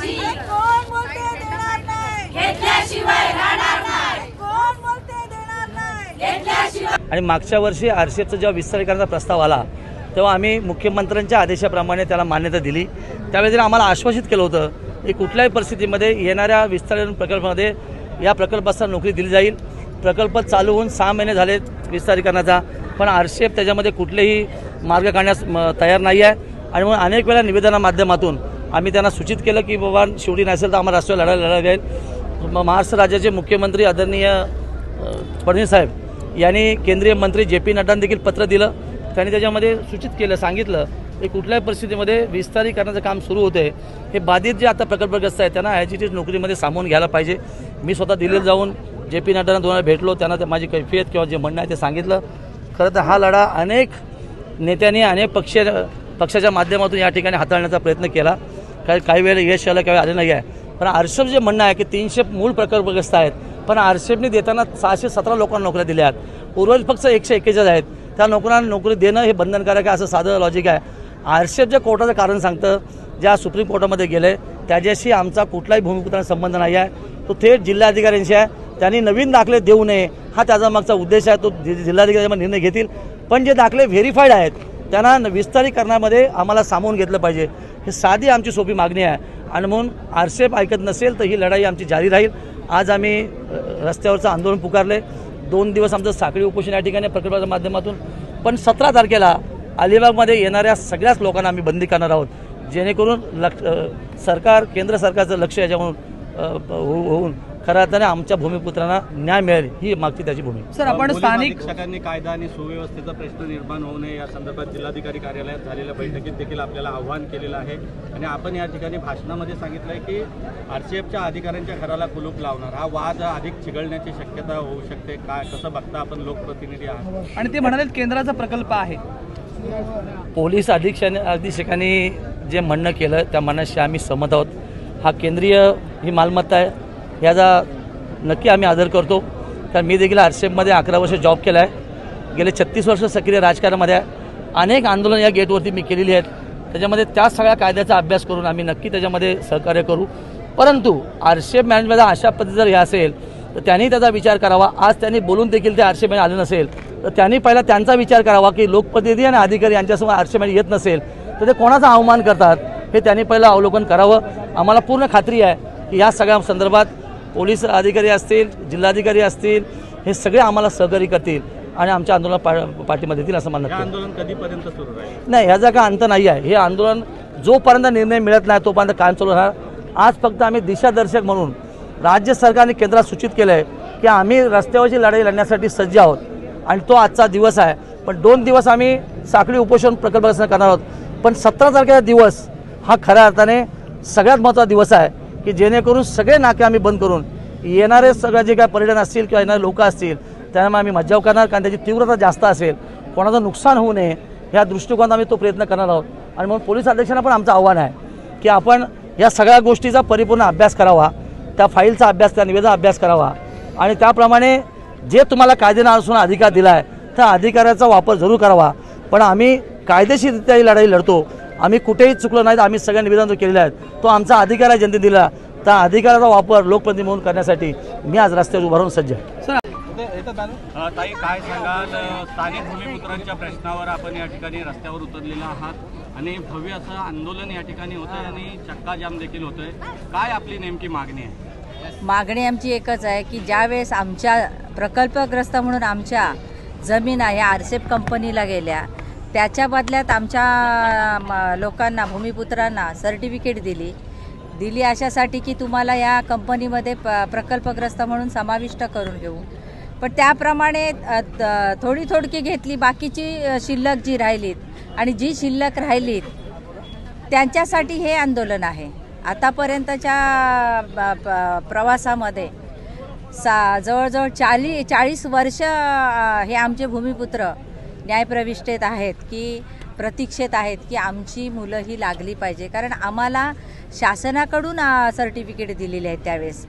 फाशी कोण बोलते देणार नाही, घेतल्याशिवाय राहणार नाही, कोण बोलते देणार नाही, घेतल्याशिवाय। आणि मागच्या वर्षी आरसीएफचा जेव्हा विस्तारीकरणाचा प्रस्ताव आला तेव्हा आम्ही मुख्यमंत्र्यांच्या आदेशाप्रमाणे त्याला मान्यता दिली। त्यावेळी त्यांनी आम्हाला आश्वासित केलं होतं की कुठल्याही परिस्थितीमध्ये येणाऱ्या विस्तारीकरण प्रकल्पामध्ये या प्रकल्पास नोकरी दिली जाईल। प्रकल्प चालू होऊन 6 महिने झाले विस्तारीकरणाचा, पण आरसीएफ त्याच्यामध्ये कुठलेही मार्ग काढण्यास तयार नाही आहे। आणि म्हणून अनेक वेळा निवेदना माध्यमातून आम्ही त्यांना सूचित केलं की बाबा शेवटी नसेल तर आम्हाला राष्ट्रीय लढायला जाईल। महाराष्ट्र राज्याचे मुख्यमंत्री आदरणीय फडणवीस साहेब यांनी केंद्रीय मंत्री JP नड्डांना देखील पत्र दिलं। त्यांनी त्याच्यामध्ये सूचित केलं, सांगितलं की कुठल्याही परिस्थितीमध्ये विस्तारीकरणाचं काम सुरू होते हे बाधित जे आता प्रकल्पग्रस्त आहेत त्यांना ॲजिटिव्ह नोकरीमध्ये सामावून घ्यायला पाहिजे। मी स्वतः दिल्लीला जाऊन JP नड्डांना 2 वेळा भेटलो, त्यांना माझी कैफियत किंवा जे म्हणणं आहे ते सांगितलं। खरं तर हा लढा अनेक नेत्यांनी अनेक पक्षाच्या माध्यमातून या ठिकाणी हाताळण्याचा प्रयत्न केला, काही वेळेला यश आलं, काही आलं नाही आहे। पण आरसीएफ जे म्हणणं आहे की 300 मूळ प्रकल्पग्रस्त आहेत, पण आरसीएफने देताना 617 लोकांना नोकऱ्या दिल्या आहेत, उर्वरित फक्त 141 आहेत। त्या लोकांना नोकरी देणं हे बंधनकारक आहे असं साधं लॉजिक आहे। आरसीएफ जे कोर्टाचं कारण सांगतं, ज्या सुप्रीम कोर्टामध्ये गेले त्याच्याशी आमचा कुठलाही भूमिपुत्रांचा संबंध नाही आहे, तो थेट जिल्हाधिकाऱ्यांशी आहे। त्यांनी नवीन दाखले देऊ नये हा त्याचा मागचा उद्देश आहे, तो जिल्हाधिकारी निर्णय घेतील। पण जे दाखले व्हेरीफाईड आहेत त्यांना विस्तारीकरणामध्ये आम्हाला सामावून घेतलं पाहिजे, ही साधी आमची सोपी मागणी आहे। आणि म्हणून आरसीएफ ऐकत नसेल तर ही लढाई आमची जारी राहील। आज आम्ही रस्त्यावरचं आंदोलन पुकारले, 2 दिवस आमचं साखळी उपोषण या ठिकाणी प्रकल्पाच्या माध्यमातून। पण 17 तारखेला अलिबागमध्ये येणाऱ्या सगळ्याच लोकांना आम्ही बंदी करणार आहोत, जेणेकरून केंद्र सरकारचं लक्ष याच्यावरून होऊन खऱ्या अर्थाने आमच्या भूमिपुत्रांना न्याय मिळेल ही मागची त्याची भूमिका। सर, आपण स्थानिक शिक्षकांनी कायदा आणि सुव्यवस्थेचा प्रश्न निर्माण होऊ नये या संदर्भात जिल्हाधिकारी कार्यालयात झालेल्या बैठकीत देखील आपल्याला आव्हान केलेलं आहे। आणि आपण या ठिकाणी भाषणामध्ये सांगितलंय की आरसीएफच्या अधिकाऱ्यांच्या घराला कुलूप लावणार, हा वाद अधिक चिघळण्याची शक्यता होऊ शकते, काय कसं बघता आपण लोकप्रतिनिधी आहात? आणि ते म्हणाले केंद्राचा प्रकल्प आहे। पोलीस अधीक्षकांनी जे म्हणणं केलं त्या म्हणण्याशी आम्ही सहमत आहोत। हा केंद्रीय ही मालमत्ता आहे, याचा नक्की आम्ही आदर करतो। कारण मी देखील आरसीएफमध्ये 11 वर्ष जॉब केला आहे, गेले 36 वर्ष सक्रिय राजकारणामध्ये आहे। अनेक आंदोलन या गेटवरती मी केलेली आहेत, त्याच्यामध्ये त्या सगळ्या कायद्याचा अभ्यास करून आम्ही नक्की त्याच्यामध्ये सहकार्य करू। परंतु आरसीएफ मॅनेजमेंटला अशा पद्धती जर हे असेल तर त्यांनी त्याचा विचार करावा। आज त्यांनी बोलून देखील ते आरसीएफ आले नसेल तर त्यांनी पहिला त्यांचा विचार करावा की लोकप्रतिनिधी आणि अधिकारी यांच्यासमोर आरसीएफ येत नसेल तर ते कोणाचा अवमान करतात हे त्यांनी पहिलं अवलोकन करावं। आम्हाला पूर्ण खात्री आहे की या सगळ्या संदर्भात पोलीस अधिकारी असतील, जिल्हाधिकारी असतील, हे सगळे आम्हाला सहकार्य करतील आणि आमच्या आंदोलनाला पाठिंबा देतील असं मला वाटतं। आंदोलन कधीपर्यंत सुरू राहील? नाही, ह्याचा काय अंत नाही आहे। हे आंदोलन जोपर्यंत निर्णय मिळत नाही तोपर्यंत कायम चालू राहणार। आज फक्त आम्ही दिशादर्शक म्हणून राज्य सरकारने केंद्रात सूचित केलं आहे की आम्ही रस्त्यावरची लढाई लढण्यासाठी सज्ज आहोत आणि तो आजचा दिवस आहे। पण 2 दिवस आम्ही साखळी उपोषण प्रकल्प करणार आहोत, पण 17 तारखेचा दिवस हा खऱ्या अर्थाने सगळ्यात महत्त्वाचा दिवस आहे की जेणेकरून सगळे नाके आम्ही बंद करून येणारे सगळे जे काय पर्यटन असतील किंवा येणारे लोक असतील त्यांना आम्ही मज्जाव करणार, कारण त्याची तीव्रता जास्त असेल, कोणाचं नुकसान होऊ नये ह्या दृष्टिकोनात आम्ही तो प्रयत्न करणार आहोत। आणि म्हणून पोलीस अधीक्षकांना पण आमचं आव्हान आहे की आपण या सगळ्या गोष्टीचा परिपूर्ण अभ्यास करावा, त्या फाईलचा अभ्यास, त्या निवेदनाचा अभ्यास करावा आणि त्याप्रमाणे जे तुम्हाला कायद्यानुसार अधिकार दिला आहे त्या अधिकाराचा वापर जरूर करावा। पण आम्ही कायदेशीररित्या ही लढाई लढतो, आम्ही कुठेही चुकलो नाहीत, आम्ही सगळ्या निवेदन केलेले आहेत, तो आमचा अधिकार आहे जनतेने दिला, त्या अधिकाराचा वापर लोकप्रतिनिधी म्हणून करण्यासाठी मी आज रस्त्यावर उभा राहून सज्ज आहे। ताई, काय सांगाल, स्थानिक भूमिपुत्रांच्या प्रश्नावर आपण या ठिकाणी रस्त्यावर उतरलेला आहात आणि भव्य असं आंदोलन या ठिकाणी होतंय आणि चक्का जाम देखील होतोय, काय आपली नेमकी मागणी आहे? मागणी आमची एकच आहे की ज्यावेळेस आमच्या प्रकल्पग्रस्त म्हणून आमच्या जमीन आहे आरसीएफ कंपनीला गेल्या, त्याच्या बदल्यात आमच्या लोकांना भूमिपुत्रांना सर्टिफिकेट दिली अशासाठी की तुम्हाला या कंपनीमध्ये प्रकल्पग्रस्त म्हणून समाविष्ट करून घेऊ। पण त्याप्रमाणे थोडकी घेतली, बाकीची शिल्लक जी राहिलीत आणि जी शिल्लक राहिलीत त्यांच्यासाठी हे आंदोलन आहे। आतापर्यंतच्या प्रवासामध्ये जवळजवळ 40 वर्ष हे आमचे भूमिपुत्र न्यायप्रविष्टेत आहेत की प्रतीक्षेत आहेत की आमची मुलं ही लागली पाहिजे, कारण आम्हाला शासनाकडून सर्टिफिकेट दिलेले आहेत त्यावेळेस,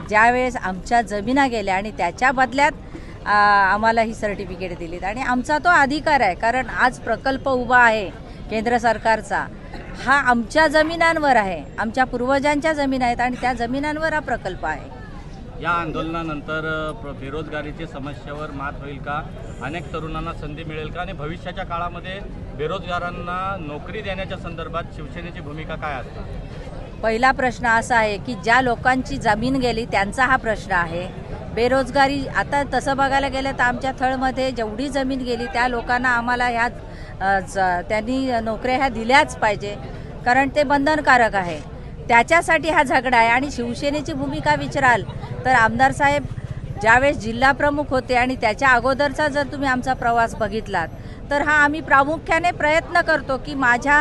ज्यावेळेस आमच्या जमिना गेल्या आणि त्याच्या बदल्यात आम्हाला ही सर्टिफिकेट दिलीत आणि आमचा तो अधिकार आहे। कारण आज प्रकल्प उभा आहे केंद्र सरकारचा हा आमच्या जमिनांवर आहे, आमच्या पूर्वजांच्या जमीन आहेत आणि त्या जमिनांवर हा प्रकल्प आहे. या आंदोलनानंतर बेरोजगारीच्या समस्येवर मात होईल का? अनेक तरुणांना संधी मिळेल का? आणि भविष्याच्या काळामध्ये बेरोजगारांना नोकरी देण्याच्या संदर्भात शिवसेनेची भूमिका काय असणार? पहिला प्रश्न असा आहे की ज्या लोकांची जमीन गेली त्यांचा हा प्रश्न आहे. बेरोजगारी आता तसं बघायला गेलं तर आमच्या थळमध्ये जेवढी जमीन गेली त्या लोकांना आम्हाला ह्या त्यांनी नोकऱ्या ह्या दिल्याच पाहिजे, कारण ते बंधनकारक आहे. त्याच्यासाठी हा झगडा आहे. आणि शिवसेनेची भूमिका विचाराल तर आमदार साहेब ज्यावेळेस जिल्हा प्रमुख होते आणि त्याच्या अगोदरचा जर तुम्ही आमचा प्रवास बघितलात तर हा आम्ही प्रामुख्याने प्रयत्न करतो की माझ्या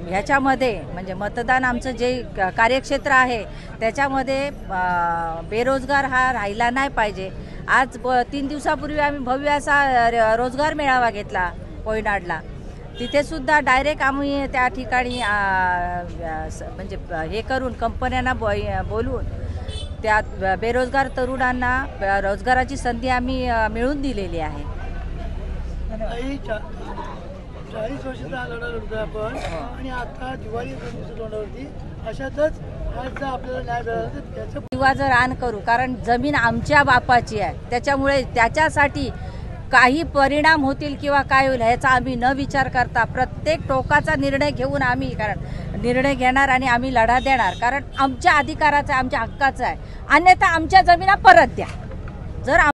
ह्याच्यामध्ये म्हणजे मतदान आमचं जे कार्यक्षेत्र आहे त्याच्यामध्ये बेरोजगार हा राहिला नाही पाहिजे. आज 3 दिवसापूर्वी आम्ही भव्य असा रोजगार मेळावा घेतला कोयनाडला. तिथे सुद्धा डायरेक्ट आम्ही त्या ठिकाणी म्हणजे हे करून कंपन्यांना बोलवून त्या बेरोजगार तरुणांना रोजगाराची संधी आम्ही मिळवून दिलेली आहे. 40 वर्षाचा लढा लढतोय आपण आणि आता दिवाळी तोंडावरती अशातच आज जर आपल्याला न्याय मिळाला तर त्याचं किंवा जर रान करू, कारण जमीन आमच्या बापाची आहे, त्याच्यामुळे त्याच्यासाठी काही परिणाम होतील किंवा काय होईल ह्याचा आम्ही न विचार करता प्रत्येक टोकाचा निर्णय घेऊन आम्ही निर्णय घेणार आणि आम्ही लढा देणार, कारण आमच्या अधिकाराचा आहे, आमच्या हक्काचा आहे. अन्यथा आमच्या जमिना परत द्या. जर